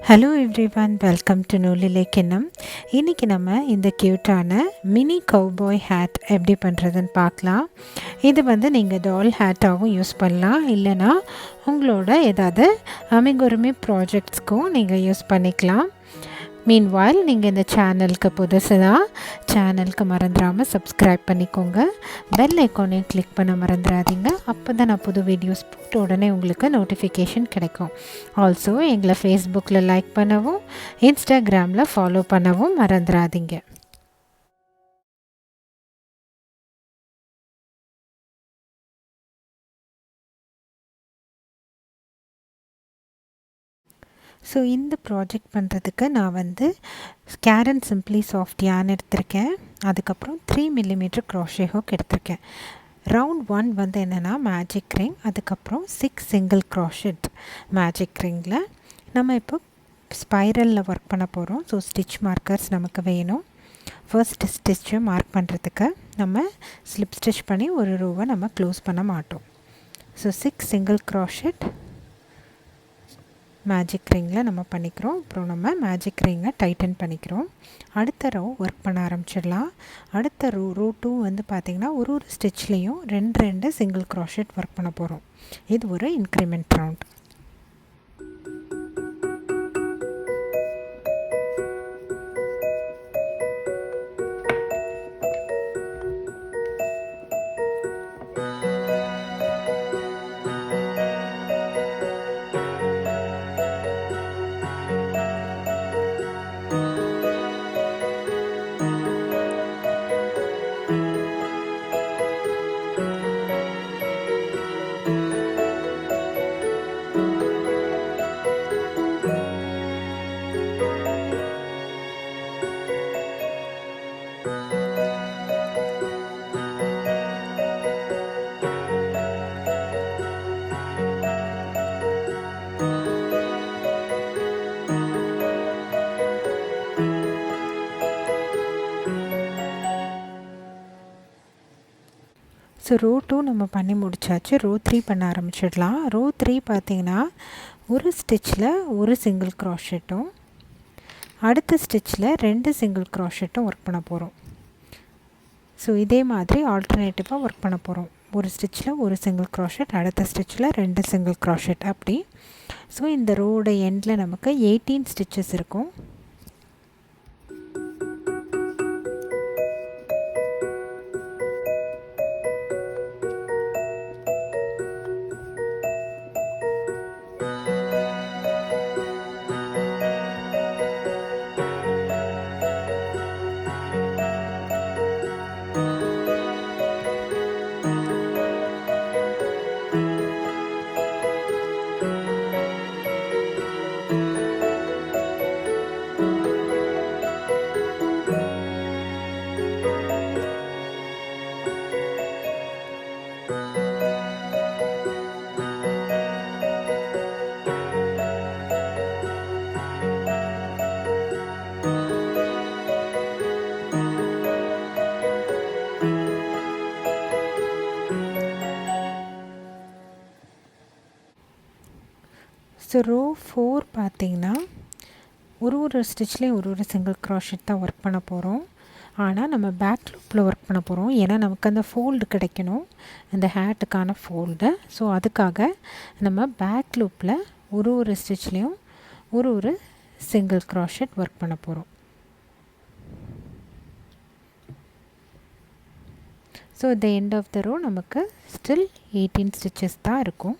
Hello everyone, welcome to நூலிலேக்கினம். இன்றைக்கி நம்ம இந்த க்யூட்டான மினி கவுபாய் ஹேட் எப்படி பண்ணுறதுன்னு பார்க்கலாம். இது நீங்கள் டால் ஹேட்டாகவும் யூஸ் பண்ணலாம், இல்லைனா உங்களோட ஏதாவது அமிகுருமி ப்ராஜெக்ட்ஸ்க்கும் நீங்கள் யூஸ் பண்ணிக்கலாம். மீன்வாயில் நீங்கள் இந்த சேனலுக்கு புதுசு தான், சேனலுக்கு மறந்துடாமல் சப்ஸ்கிரைப் பண்ணிக்கோங்க. பெல் ஐக்கானையும் கிளிக் பண்ண மறந்துடாதீங்க. அப்போ தான் நான் புது வீடியோஸ் போட்டு உடனே உங்களுக்கு நோட்டிஃபிகேஷன் கிடைக்கும். ஆல்சோ எங்களை ஃபேஸ்புக்கில் லைக் பண்ணவும், இன்ஸ்டாகிராமில் ஃபாலோ பண்ணவும் மறந்துடாதீங்க. ஸோ இந்த ப்ராஜெக்ட் பண்ணுறதுக்கு நான் கேரன் சிம்பிளி சாஃப்ட் யான் எடுத்திருக்கேன். அதுக்கப்புறம் 3 mm crochet hook எடுத்திருக்கேன். ரவுண்ட் 1 என்னென்னா மேஜிக் ரிங், அதுக்கப்புறம் 6 சிங்கிள் க்ராஷெட் மேஜிக் ரிங்கில் நம்ம இப்போ ஸ்பைரலில் ஒர்க் பண்ண போகிறோம். ஸோ ஸ்டிச் மார்க்கர்ஸ் நமக்கு வேணும். ஃபர்ஸ்ட் ஸ்டிச்சை மார்க் பண்ணுறதுக்கு நம்ம ஸ்லிப் ஸ்டிச் பண்ணி ஒரு ரோவை நம்ம க்ளோஸ் பண்ண மாட்டோம். ஸோ 6 சிங்கிள் க்ராஷெட் மேஜிக் ரிங்கில் நம்ம பண்ணிக்கிறோம். அப்புறம் நம்ம மேஜிக் ரிங்கை டைட்டன் பண்ணிக்கிறோம். அடுத்த ரோ ஒர்க் பண்ண ஆரம்பிச்சிடலாம். அடுத்த ரோ 2 பார்த்திங்கன்னா ஒரு ஸ்டிச்லேயும் 2 சிங்கிள் க்ராஷெட் ஒர்க் பண்ண போகிறோம். இது ஒரு இன்க்ரிமெண்ட் ரவுண்ட். ஸோ ரோ 2 நம்ம பண்ணி முடித்தாச்சு. ரோ 3 பண்ண ஆரம்பிச்சிடலாம். ரோ 3 பார்த்திங்கன்னா ஒரு ஸ்டிச்சில் ஒரு சிங்கிள் க்ராஷெட்டும், அடுத்த ஸ்டிச்சில் 2 சிங்கிள் க்ராஷெட்டும் ஒர்க் பண்ண போகிறோம். ஸோ இதே மாதிரி ஆல்டர்னேட்டிவாக ஒர்க் பண்ண போகிறோம். ஒரு ஸ்டிச்சில் ஒரு சிங்கிள் க்ராஷெட், அடுத்த ஸ்டிச்சில் 2 சிங்கிள் க்ராஷெட் அப்படி. ஸோ இந்த ரோட எண்டில் நமக்கு 18 ஸ்டிச்சஸ் இருக்கும். ஸோ ரோ 4 பார்த்திங்கன்னா ஒரு ஸ்டிச்லேயும் ஒரு சிங்கிள் க்ராஷெட் தான் ஒர்க் பண்ண போகிறோம். ஆனால் நம்ம பேக் லூப்பில் ஒர்க் பண்ண போகிறோம். ஏன்னா நமக்கு அந்த ஃபோல்டு கிடைக்கணும், அந்த ஹேட்டுக்கான ஃபோல்டு. ஸோ அதுக்காக நம்ம பேக் லூப்பில் ஒரு ஸ்டிச்லேயும் ஒரு சிங்கிள் க்ராஷெட் ஒர்க் பண்ண போகிறோம். So the end of the row நமக்கு ஸ்டில் 18 ஸ்டிச்சஸ் தான் இருக்கும்.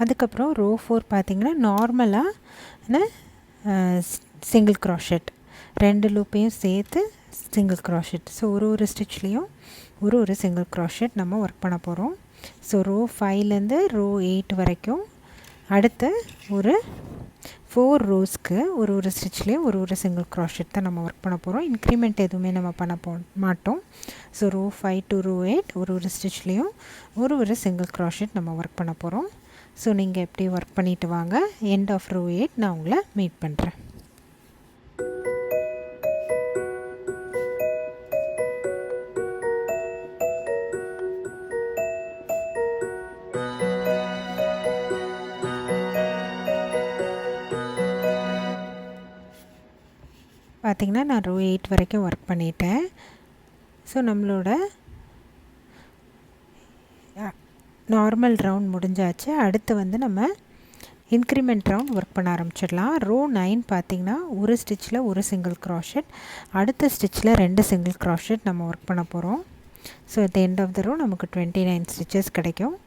அதுக்கப்புறம் ரோ 4 பார்த்திங்கன்னா நார்மலாக சிங்கிள் க்ராஷெட் 2 லூப்பையும் சேர்த்து சிங்கிள் க்ராஷெட். ஸோ ஒரு ஸ்டிச்லேயும் ஒரு சிங்கிள் க்ராஷெட் நம்ம ஒர்க் பண்ண போகிறோம். ஸோ ரோ 5லேருந்து ரோ 8 வரைக்கும் அடுத்து ஒரு 4 ரோஸ்க்கு ஒரு ஸ்டிச்லேயும் ஒரு சிங்கிள் க்ராஷெட் தான் நம்ம ஒர்க் பண்ண போகிறோம். இன்க்ரிமெண்ட் எதுவுமே நம்ம பண்ண மாட்டோம். ஸோ ரோ 5 to ரோ 8 ஒரு ஸ்டிச்லேயும் ஒரு சிங்கிள் க்ராஷெட் நம்ம ஒர்க் பண்ண போகிறோம். ஸோ நீங்கள் எப்படி ஒர்க் பண்ணிவிட்டு வாங்க. எண்ட் ஆஃப் ரோ 8 நான் உங்களை மீட் பண்ணுறேன். பார்த்திங்கன்னா நான் ரோ 8 வரைக்கும் ஒர்க் பண்ணிட்டேன். ஸோ நம்மளோட நார்மல் ரவுண்ட் முடிஞ்சாச்சு. அடுத்து வந்து நம்ம இன்க்ரிமெண்ட் ரவுண்ட் ஒர்க் பண்ண ஆரம்பிச்சிடலாம். ரோ 9 பார்த்திங்கன்னா ஒரு ஸ்டிச்சில் ஒரு சிங்கிள் க்ராஷெட், அடுத்த ஸ்டிச்சில் 2 சிங்கிள் க்ராஷெட் நம்ம ஒர்க் பண்ண போகிறோம். So at the end of the row நமக்கு 29 ஸ்டிச்சஸ் கிடைக்கும்.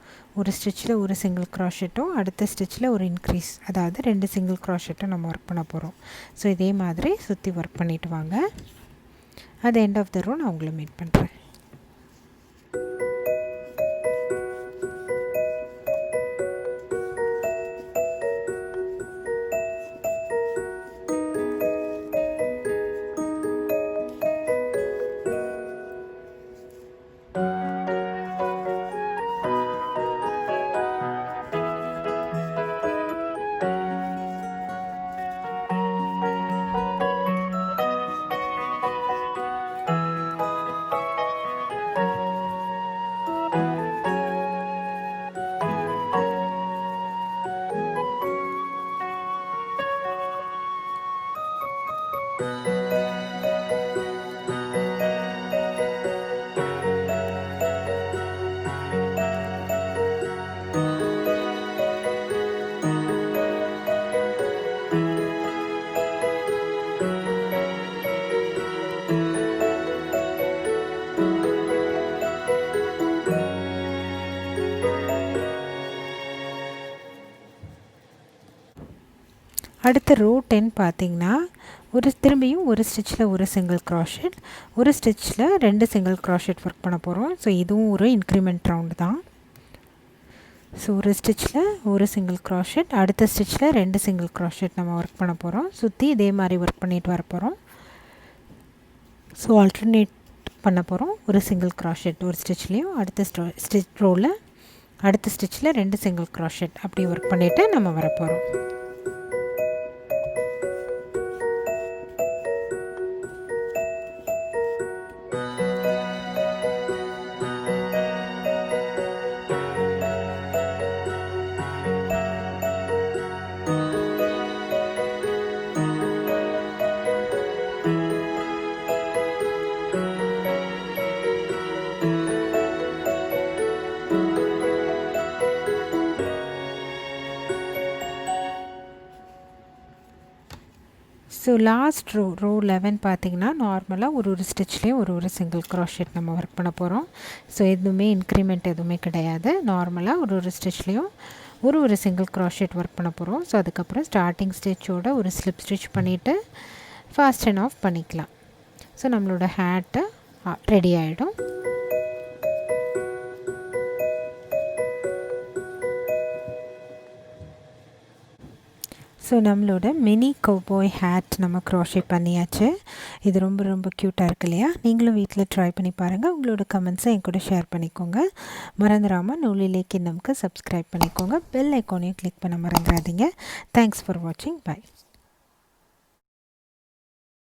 ஒரு ஸ்டிச்சில் ஒரு சிங்கிள் க்ராஷெட்டும் அடுத்த ஸ்டிச்சில் ஒரு இன்க்ரீஸ், அதாவது 2 சிங்கிள் க்ராஷெட்டும் நம்ம ஒர்க் பண்ண போகிறோம். ஸோ இதே மாதிரி சுற்றி ஒர்க் பண்ணிவிட்டு வாங்க. At end of the row நான் உங்களை மீட் பண்ணுறேன். அடுத்த ரோ 10 பார்த்திங்கன்னா திரும்பியும் ஒரு ஸ்டிச்சில் ஒரு சிங்கிள் க்ராஷெட், ஒரு ஸ்டிச்சில் 2 சிங்கிள் க்ராஷெட் ஒர்க் பண்ண போகிறோம். ஸோ இதுவும் ஒரு இன்க்ரிமெண்ட் ரவுண்டு தான். ஸோ ஒரு ஸ்டிச்சில் ஒரு சிங்கிள் க்ராஷெட், அடுத்த ஸ்டிச்சில் 2 சிங்கிள் க்ராஷெட் நம்ம ஒர்க் பண்ண போகிறோம். சுற்றி இதே மாதிரி ஒர்க் பண்ணிட்டு வர போகிறோம். ஸோ ஆல்டர்னேட் பண்ண போகிறோம். ஒரு சிங்கிள் க்ராஷெட் ஒரு ஸ்டிச்லேயும், அடுத்த ரோவில் அடுத்த ஸ்டிச்சில் 2 சிங்கிள் க்ராஷெட் அப்படி ஒர்க் பண்ணிவிட்டு நம்ம வர போகிறோம். ஸோ லாஸ்ட் ரோ 11 பார்த்திங்கன்னா நார்மலாக ஒரு ஸ்டிச்லேயும் ஒரு சிங்கிள் க்ராஷெட் நம்ம ஒர்க் பண்ண போகிறோம். ஸோ எதுவுமே இன்க்ரிமெண்ட் எதுவுமே கிடையாது. நார்மலாக ஒரு ஸ்டிச்லேயும் ஒரு சிங்கிள் க்ராஷெட் ஒர்க் பண்ண போகிறோம். ஸோ அதுக்கப்புறம் ஸ்டார்டிங் ஸ்டிச்சோட ஒரு ஸ்லிப் ஸ்டிச் பண்ணிவிட்டு ஃபாஸ்ட் அண்ட் ஆஃப் பண்ணிக்கலாம். ஸோ நம்மளோட ஹேட்டு ரெடி ஆகிடும். ஸோ நம்மளோட மினி கவ்பாய் ஹேட் நம்ம க்ராஷே பண்ணியாச்சு. இது ரொம்ப க்யூட்டாக இருக்கு இல்லையா? நீங்களும் வீட்டில் ட்ரை பண்ணி பாருங்கள். உங்களோட கமெண்ட்ஸை என் கூட ஷேர் பண்ணிக்கோங்க. மறந்துடாமல் நூலிலே கிண்ணம்க்கு சப்ஸ்கிரைப் பண்ணிக்கோங்க. பெல் ஐக்கானையும் கிளிக் பண்ண மறந்துடாதீங்க. தேங்க்ஸ் ஃபார் வாட்சிங். பை.